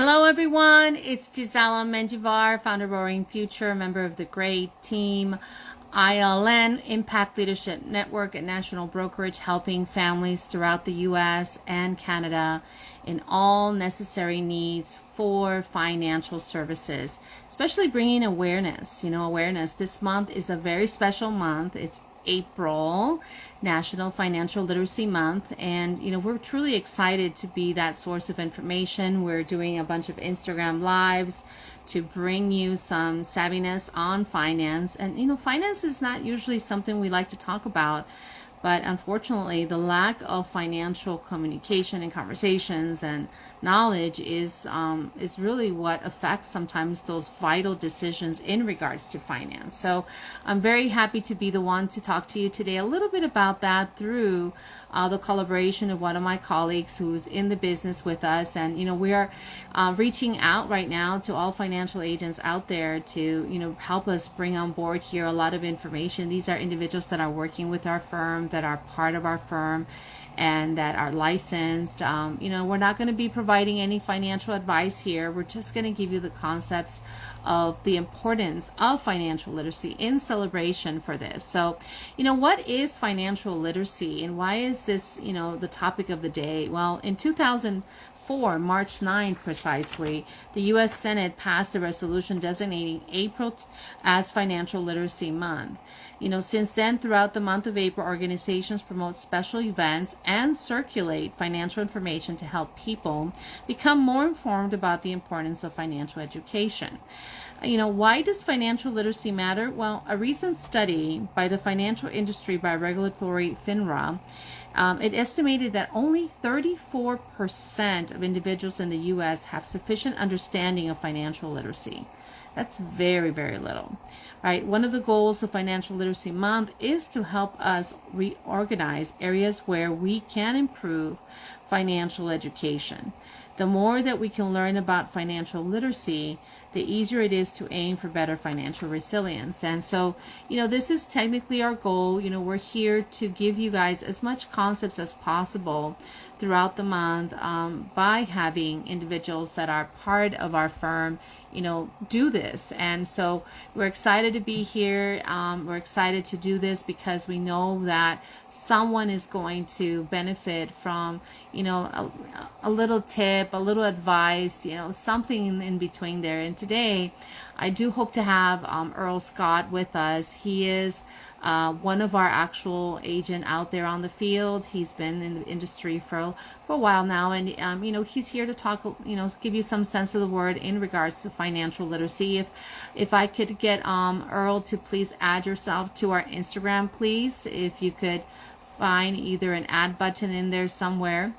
Hello, everyone. It's Gisela Menjivar, founder of Roaring Future, member of the great team ILN, Impact Leadership Network at National Brokerage, helping families throughout the U.S. and Canada in all necessary needs for financial services, especially bringing awareness. Awareness. This month is a very special month. It's April, National Financial Literacy Month, and we're truly excited to be that source of information. We're doing a bunch of Instagram lives to bring you some savviness on finance, and finance is not usually something we like to talk about. But unfortunately, the lack of financial communication and conversations and knowledge is really what affects sometimes those vital decisions in regards to finance. So I'm very happy to be the one to talk to you today a little bit about that through the collaboration of one of my colleagues who's in the business with us. And we are reaching out right now to all financial agents out there to help us bring on board here a lot of information. These are individuals that are working with our firm, that are part of our firm, and that are licensed. We're not going to be providing any financial advice here. We're just going to give you the concepts of the importance of financial literacy in celebration for this. So, what is financial literacy and why is this, the topic of the day? Well, in 2004, March 9th precisely, the U.S. Senate passed a resolution designating April as Financial Literacy Month. Since then, throughout the month of April, organizations promote special events and circulate financial information to help people become more informed about the importance of financial education. Why does financial literacy matter? Well, a recent study by the financial industry by regulatory FINRA, it estimated that only 34% of individuals in the U.S. have sufficient understanding of financial literacy. That's very, very little, right? One of the goals of Financial Literacy Month is to help us reorganize areas where we can improve financial education. The more that we can learn about financial literacy, the easier it is to aim for better financial resilience. And so, this is technically our goal. We're here to give you guys as much concepts as possible throughout the month by having individuals that are part of our firm do this. And so we're excited to be here. We're excited to do this because we know that someone is going to benefit from a little tip, a little advice, something in between there. And today I do hope to have Earl Scott with us. He is one of our actual agent out there on the field. He's been in the industry for a while now, and he's here to talk, give you some sense of the word in regards to financial literacy. If I could get Earl to please add yourself to our Instagram, please. If you could find either an add button in there somewhere,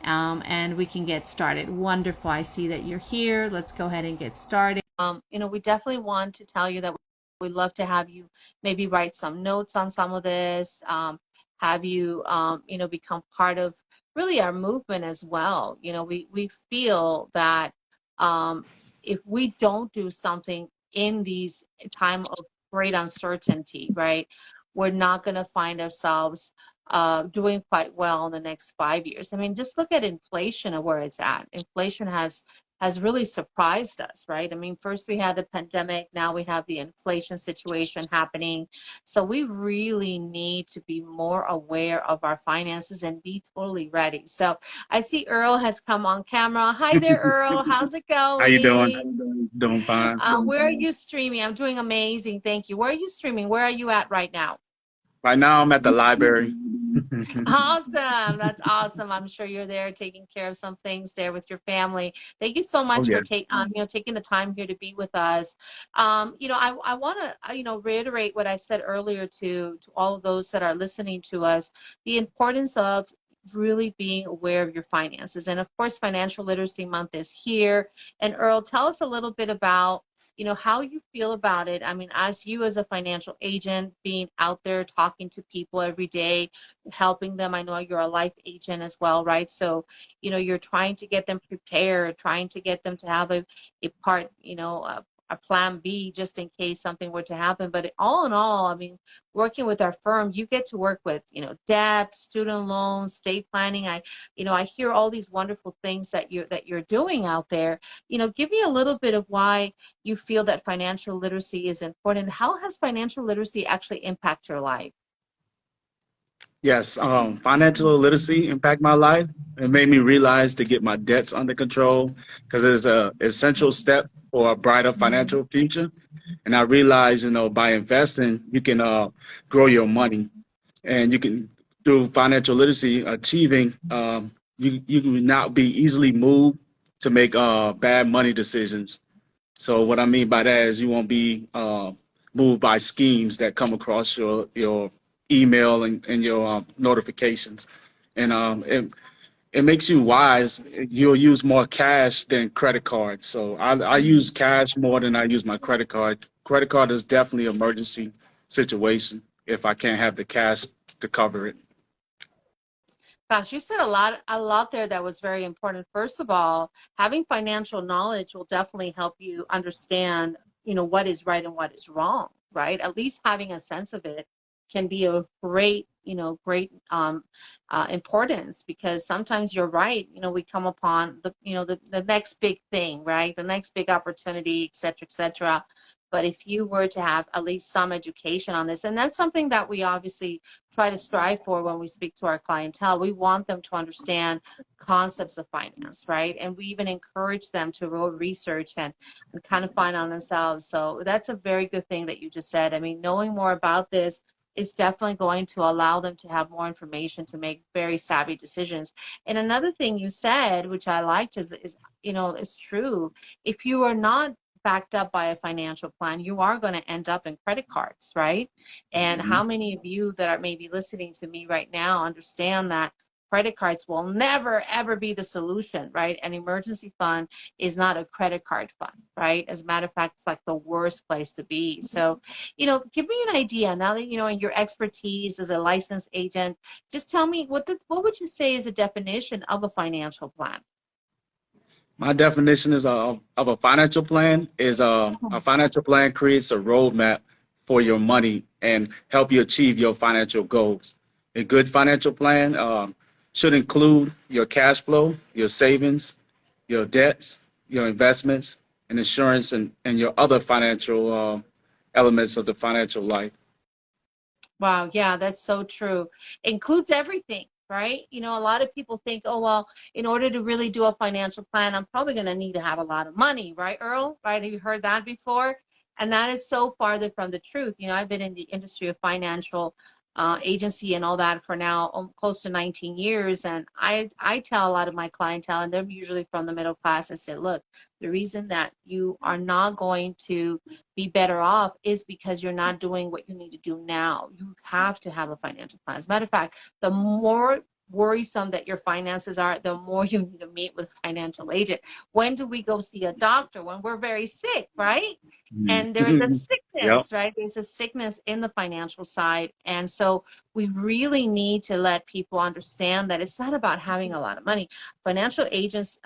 and we can get started. Wonderful. I see that you're here. Let's go ahead and get started. We definitely want to tell you that we'd love to have you maybe write some notes on some of this, have you, become part of really our movement as well. We feel that if we don't do something in these time of great uncertainty, right, we're not going to find ourselves doing quite well in the next 5 years. I mean, just look at inflation and where it's at. Inflation has really surprised us, right? I mean, first we had the pandemic, now we have the inflation situation happening. So we really need to be more aware of our finances and be totally ready. So I see Earl has come on camera. Hi there, Earl. How's it going? How you doing? Doing fine. Where are you streaming? I'm doing amazing. Thank you. Where are you streaming? Where are you at right now? Right now I'm at the library. Awesome. That's awesome. I'm sure you're there taking care of some things there with your family. Thank you so Oh much for yeah. taking the time here to be with us. I want to, reiterate what I said earlier to all of those that are listening to us, the importance of really being aware of your finances. And of course, Financial Literacy Month is here. And Earl, tell us a little bit about how you feel about it. I mean, as you as a financial agent, being out there talking to people every day, helping them. I know you're a life agent as well, right? So, you're trying to get them prepared, trying to get them to have a part, a plan B just in case something were to happen. But all in all, I mean, working with our firm, you get to work with, debt, student loans, estate planning. I hear all these wonderful things that you're doing out there. Give me a little bit of why you feel that financial literacy is important. How has financial literacy actually impact your life? Yes, financial literacy impact my life. It made me realize to get my debts under control because it's a essential step for a brighter financial future. And I realized, by investing, you can grow your money, and you can through financial literacy achieving. You will not be easily moved to make bad money decisions. So what I mean by that is you won't be moved by schemes that come across your email and your notifications, and it makes you wise. You'll use more cash than credit cards. So I use cash more than I use my credit card. Credit card is definitely an emergency situation if I can't have the cash to cover it. Gosh, you said a lot there that was very important. First of all, having financial knowledge will definitely help you understand, what is right and what is wrong, right? At least having a sense of it can be of great importance, because sometimes you're right. We come upon the next big thing, right? The next big opportunity, et cetera, et cetera. But if you were to have at least some education on this, and that's something that we obviously try to strive for when we speak to our clientele, we want them to understand concepts of finance, right? And we even encourage them to roll research and kind of find on themselves. So that's a very good thing that you just said. I mean, knowing more about this is definitely going to allow them to have more information to make very savvy decisions. And another thing you said, which I liked, is true. If you are not backed up by a financial plan, you are going to end up in credit cards, right? And how many of you that are maybe listening to me right now understand that credit cards will never, ever be the solution, right? An emergency fund is not a credit card fund, right? As a matter of fact, it's like the worst place to be. So, give me an idea now that, in your expertise as a licensed agent, just tell me what would you say is a definition of a financial plan? My definition of a financial plan is a financial plan creates a roadmap for your money and help you achieve your financial goals. A good financial plan should include your cash flow, your savings, your debts, your investments, and insurance, and your other financial elements of the financial life. Wow, yeah, that's so true. Includes everything, right? A lot of people think, oh, well, in order to really do a financial plan, I'm probably going to need to have a lot of money, right, Earl? Right? Have you heard that before? And that is so farther from the truth. I've been in the industry of financial agency and all that for now close to 19 years. And I tell a lot of my clientele, and they're usually from the middle class, I say, look, the reason that you are not going to be better off is because you're not doing what you need to do now. You have to have a financial plan. As a matter of fact, the more worrisome that your finances are, the more you need to meet with a financial agent. When do we go see a doctor? When we're very sick, right? And there's a sickness, right? There's a sickness in the financial side. And so we really need to let people understand that it's not about having a lot of money. Financial agents,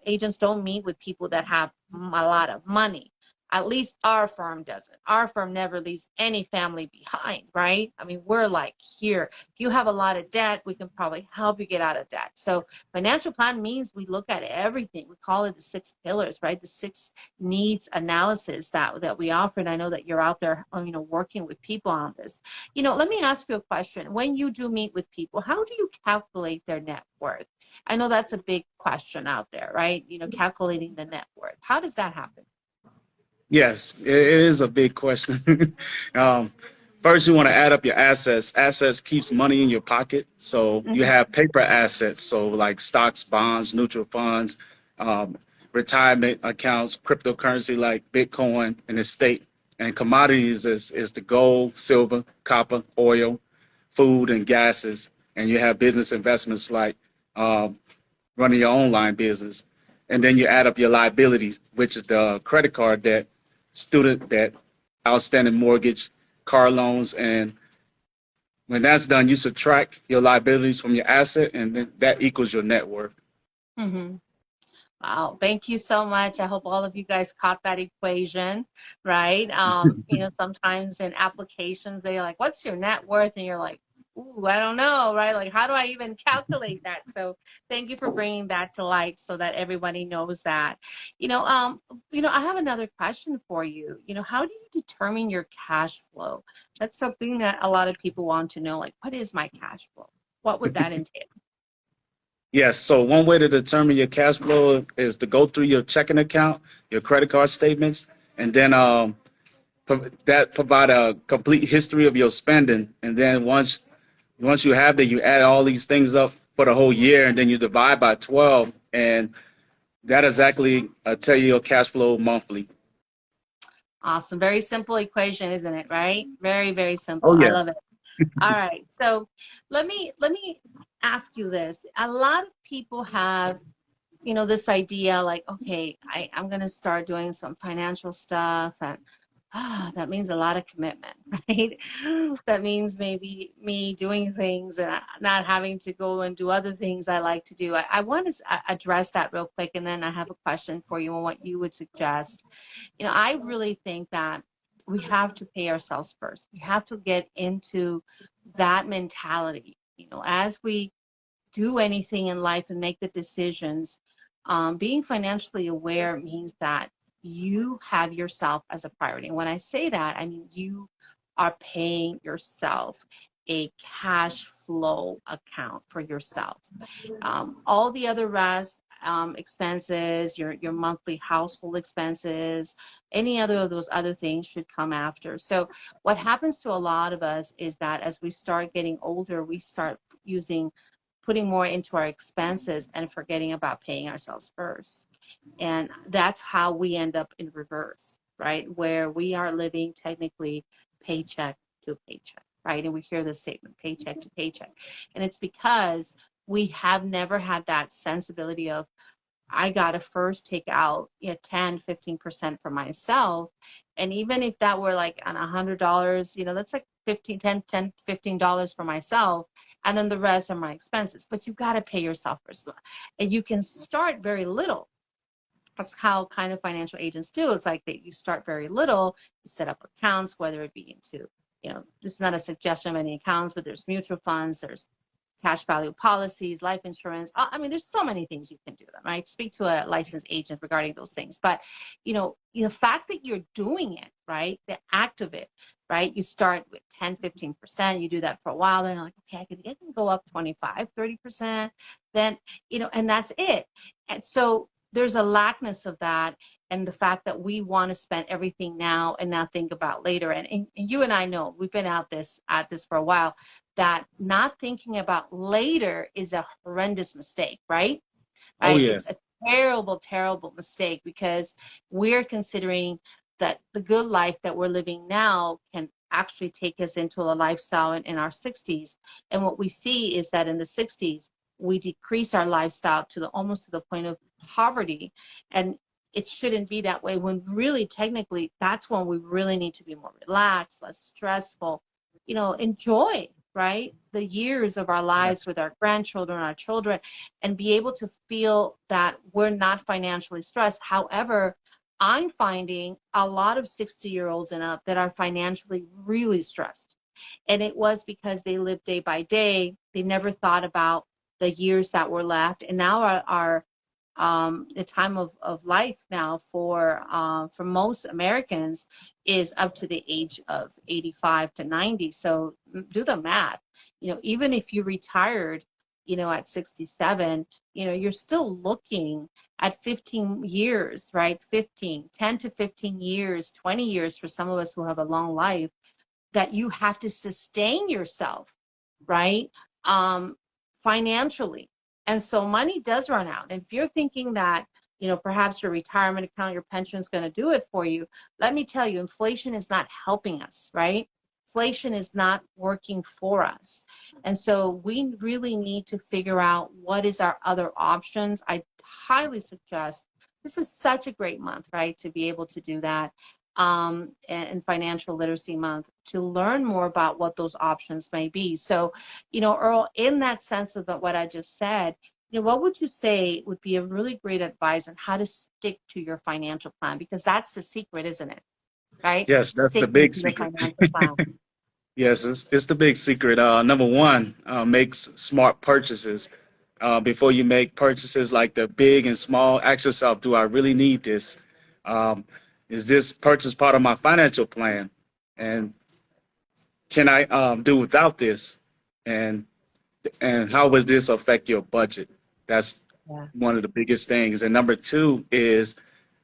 agents don't meet with people that have a lot of money. At least our firm doesn't. Our firm never leaves any family behind, right? I mean, we're like here. If you have a lot of debt, we can probably help you get out of debt. So financial plan means we look at everything. We call it the 6 pillars, right? The 6 needs analysis that we offer. And I know that you're out there, working with people on this. Let me ask you a question. When you do meet with people, how do you calculate their net worth? I know that's a big question out there, right? Calculating the net worth. How does that happen? Yes, it is a big question. First, you want to add up your assets. Assets keeps money in your pocket. So you have paper assets, so like stocks, bonds, mutual funds, retirement accounts, cryptocurrency like Bitcoin, and estate. And commodities is the gold, silver, copper, oil, food, and gases. And you have business investments like running your own line business. And then you add up your liabilities, which is the credit card debt, student debt, outstanding mortgage, car loans, and when that's done, you subtract your liabilities from your asset, and then that equals your net worth. Wow, thank you so much. I hope all of you guys caught that equation, right? Sometimes in applications, they're like, what's your net worth? And you're like, ooh, I don't know, right? Like, how do I even calculate that? So thank you for bringing that to light so that everybody knows that. I have another question for you. How do you determine your cash flow? That's something that a lot of people want to know. Like, what is my cash flow? What would that entail? Yes. So one way to determine your cash flow is to go through your checking account, your credit card statements, and then that provide a complete history of your spending. And then once you have that, you add all these things up for the whole year, and then you divide by 12, and that exactly tell you your cash flow monthly. Awesome. Very simple equation, isn't it? Right? Very, very simple. Oh I yeah. love it. All right. So let me ask you this. A lot of people have, this idea like, okay, I'm gonna start doing some financial stuff, and that means a lot of commitment, right? That means maybe me doing things and not having to go and do other things I like to do. I want to address that real quick, and then I have a question for you on what you would suggest. I really think that we have to pay ourselves first. We have to get into that mentality. As we do anything in life and make the decisions, being financially aware means that you have yourself as a priority. And when I say that, I mean you are paying yourself a cash flow account for yourself. All the other rest, expenses, your monthly household expenses, any other of those other things should come after. So what happens to a lot of us is that as we start getting older, we start putting more into our expenses and forgetting about paying ourselves first. And that's how we end up in reverse, right? Where we are living technically paycheck to paycheck, right? And we hear the statement paycheck to paycheck. And it's because we have never had that sensibility of, I got to first take out 10, 15% for myself. And even if that were like on $100, that's like 15, 10, 10, $15 for myself. And then the rest are my expenses. But you got to pay yourself first. And you can start very little. That's how kind of financial agents do. It's like that you start very little, you set up accounts, whether it be into, this is not a suggestion of any accounts, but there's mutual funds, there's cash value policies, life insurance. I mean, there's so many things you can do them, right? Speak to a licensed agent regarding those things. But, the fact that you're doing it, right? The act of it, right? You start with 10, 15%, you do that for a while, then you're like, okay, I can go up 25, 30%, then, and that's it. And so there's a lackness of that, and the fact that we want to spend everything now and not think about later. And you and I know, we've been at this for a while, that not thinking about later is a horrendous mistake, right? Oh Right? yeah. It's a terrible, terrible mistake, because we're considering that the good life that we're living now can actually take us into a lifestyle in our 60s. And what we see is that in the 60s, we decrease our lifestyle almost to the point of poverty. And it shouldn't be that way, when really technically that's when we really need to be more relaxed, less stressful, enjoy, right, the years of our lives with our grandchildren, our children, and be able to feel that we're not financially stressed. However, I'm finding a lot of 60-year-olds and up that are financially really stressed. And it was because they lived day by day. They never thought about the years that were left. And now the time of life now for most Americans is up to the age of 85 to 90. So do the math. Even if you retired, at 67, you're still looking at 15 years, right? 10 to 15 years, 20 years for some of us who have a long life, that you have to sustain yourself, right? Financially. And so money does run out. And if you're thinking that, perhaps your retirement account, your pension is going to do it for you, let me tell you, inflation is not helping us, right? Inflation is not working for us. And so we really need to figure out what is our other options. I highly suggest, this is such a great month, right, to be able to do that. And Financial Literacy Month, to learn more about what those options may be. So, Earl, in that sense of what I just said, what would you say would be a really great advice on how to stick to your financial plan? Because that's the secret, isn't it? Right? Yes, that's the Sticking big to the secret. financial plan. Yes, it's the big secret. Number one, make smart purchases. Before you make purchases like the big and small, ask yourself, do I really need this? Um, is this purchase part of my financial plan? And can I do without this? And how would this affect your budget? That's Yeah. one of the biggest things. And number two is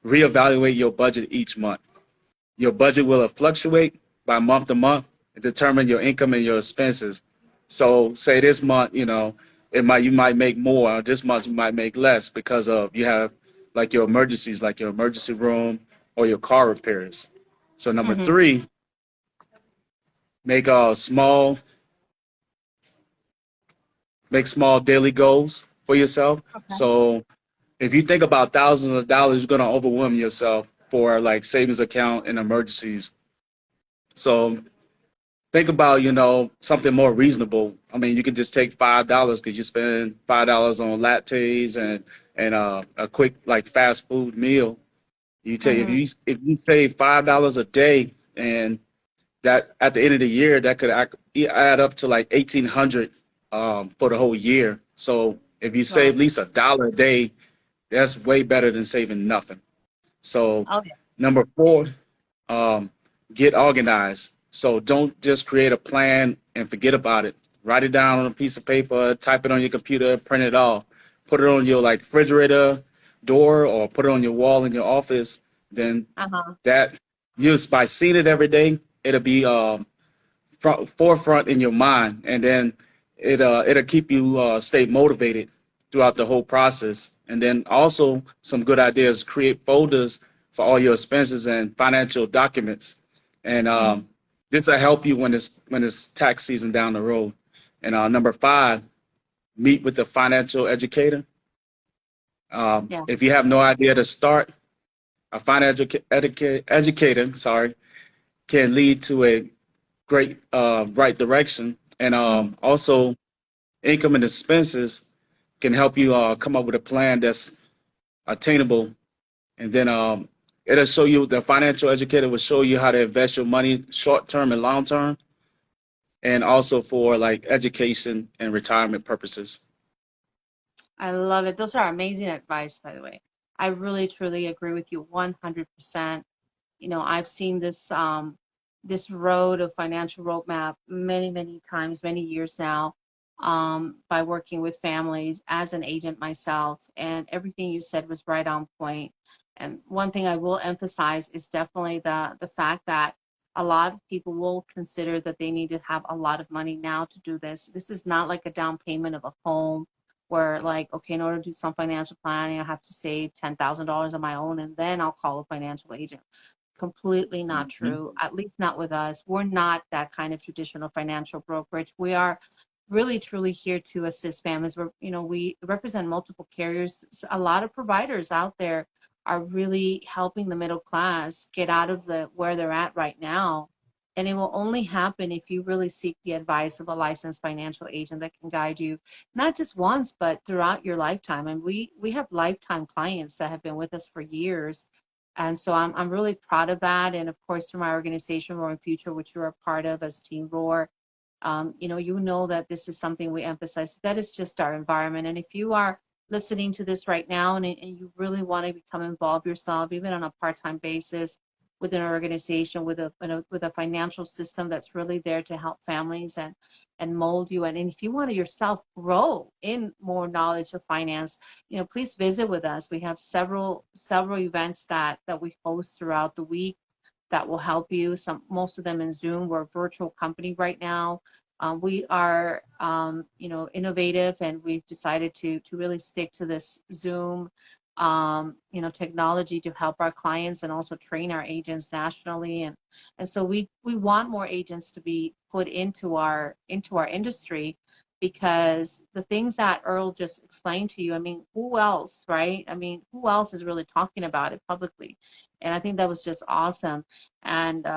reevaluate your budget each month. Your budget will fluctuate by month to month and determine your income and your expenses. So say this month, you might make more. Or this month you might make less because of you have like your emergencies, like your emergency room or your car repairs. So number Mm-hmm. three, make small daily goals for yourself. Okay. So if you think about thousands of dollars, you're gonna overwhelm yourself for like savings account and emergencies. So think about, something more reasonable. I mean, you can just take $5 because you spend $5 on lattes and a quick like fast food meal. You take Mm-hmm. if you save $5 a day, and that at the end of the year that could add up to like 1,800 for the whole year. So if you save Wow. at least $1 a day, that's way better than saving nothing. So Okay. number four, um, get organized. So don't just create a plan and forget about it. Write it down on a piece of paper, type it on your computer, print it off, put it on your like refrigerator door or put it on your wall in your office. Then Uh-huh. that just by seeing it every day, it'll be forefront in your mind, and then it'll keep you stay motivated throughout the whole process. And then also some good ideas: create folders for all your expenses and financial documents, and Mm-hmm. this will help you when it's tax season down the road. And number five, meet with a financial educator. Yeah. If you have no idea to start, a financial educator, can lead to a great right direction. And Mm-hmm. also, income and expenses can help you come up with a plan that's attainable. And then it'll show you, the financial educator will show you how to invest your money short term and long term, and also for like education and retirement purposes. I love it. Those are amazing advice, by the way. I really truly agree with you 100%. I've seen this road of financial roadmap many, many times, many years now, by working with families as an agent myself, and everything you said was right on point. And one thing I will emphasize is definitely the fact that a lot of people will consider that they need to have a lot of money now to do this. This is not like a down payment of a home where, like, okay, in order to do some financial planning, I have to save $10,000 on my own and then I'll call a financial agent. Completely not Mhm. true, at least not with us. We're not that kind of traditional financial brokerage. We are really truly here to assist families. We represent multiple carriers. A lot of providers out there are really helping the middle class get out of where they're at right now. And it will only happen if you really seek the advice of a licensed financial agent that can guide you, not just once, but throughout your lifetime. And we have lifetime clients that have been with us for years. And so I'm really proud of that. And of course, through my organization, Roaring Future, which you're a part of as Team Roar, that this is something we emphasize. That is just our environment. And if you are listening to this right now and you really want to become involved yourself, even on a part-time basis, with an organization, with a financial system that's really there to help families and mold you. And if you want to yourself grow in more knowledge of finance, please visit with us. We have several events that we host throughout the week that will help you. Most of them in Zoom. We're a virtual company right now. We are, innovative, and we've decided to really stick to this Zoom, technology to help our clients and also train our agents nationally. And so we want more agents to be put into our industry, because the things that Earl just explained to you, I mean, who else, right? I mean, who else is really talking about it publicly? And I think that was just awesome. And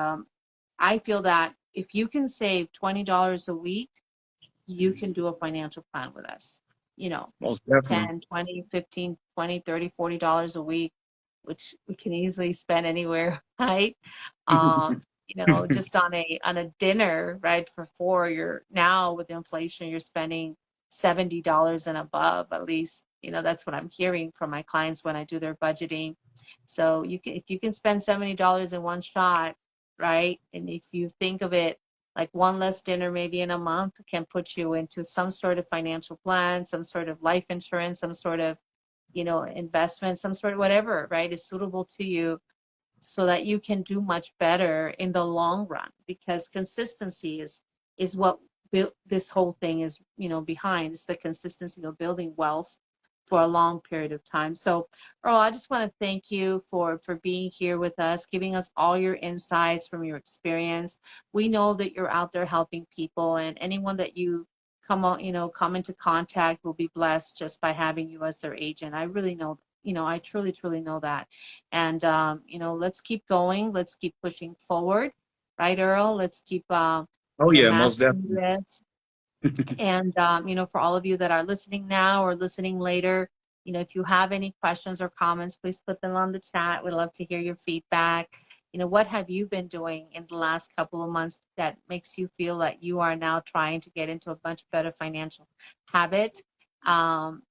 I feel that if you can save $20 a week, you can do a financial plan with us. you know, Most definitely. 10, 20, 15, 20, 30, $40 a week, which we can easily spend anywhere, right? You know, just on a dinner, right, for four, you're now with inflation, you're spending $70 and above, at least. You know, that's what I'm hearing from my clients when I do their budgeting. So you can, if you can spend $70 in one shot, right? And if you think of it like one less dinner maybe in a month can put you into some sort of financial plan, some sort of life insurance, some sort of, you know, investment, some sort of whatever, right, is suitable to you so that you can do much better in the long run, because consistency is what this whole thing is, you know, behind. It's the consistency of building wealth for a long period of time. So Earl, I just want to thank you for being here with us, giving us all your insights from your experience. We know that you're out there helping people, and anyone that you come on, you know, come into contact will be blessed just by having you as their agent. I really know, you know, I truly, truly know that. And, you know, let's keep going. Let's keep pushing forward. Right, Earl? Let's keep, Oh you know, yeah, most mastering definitely. this. And, you know, for all of you that are listening now or listening later, you know, if you have any questions or comments, please put them on the chat. We'd love to hear your feedback. You know, what have you been doing in the last couple of months that makes you feel that you are now trying to get into a much better financial habit? And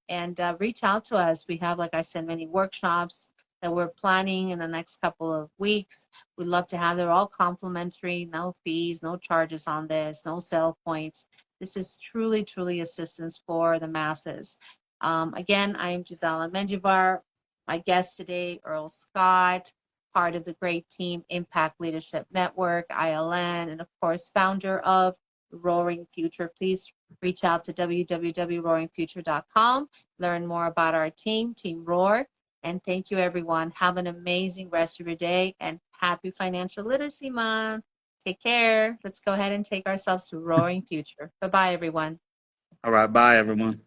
reach out to us. We have, like I said, many workshops that we're planning in the next couple of weeks. We'd love to have. They're all complimentary, no fees, no charges on this, no sell points. This is truly, truly assistance for the masses. Again, I am Gisela Menjivar. My guest today, Earl Scott, part of the great team Impact Leadership Network, ILN, and of course, founder of Roaring Future. Please reach out to www.roaringfuture.com, learn more about our team, Team Roar. And thank you, everyone. Have an amazing rest of your day and happy Financial Literacy Month. Take care. Let's go ahead and take ourselves to Roaring Future. Bye-bye, everyone. All right, bye everyone.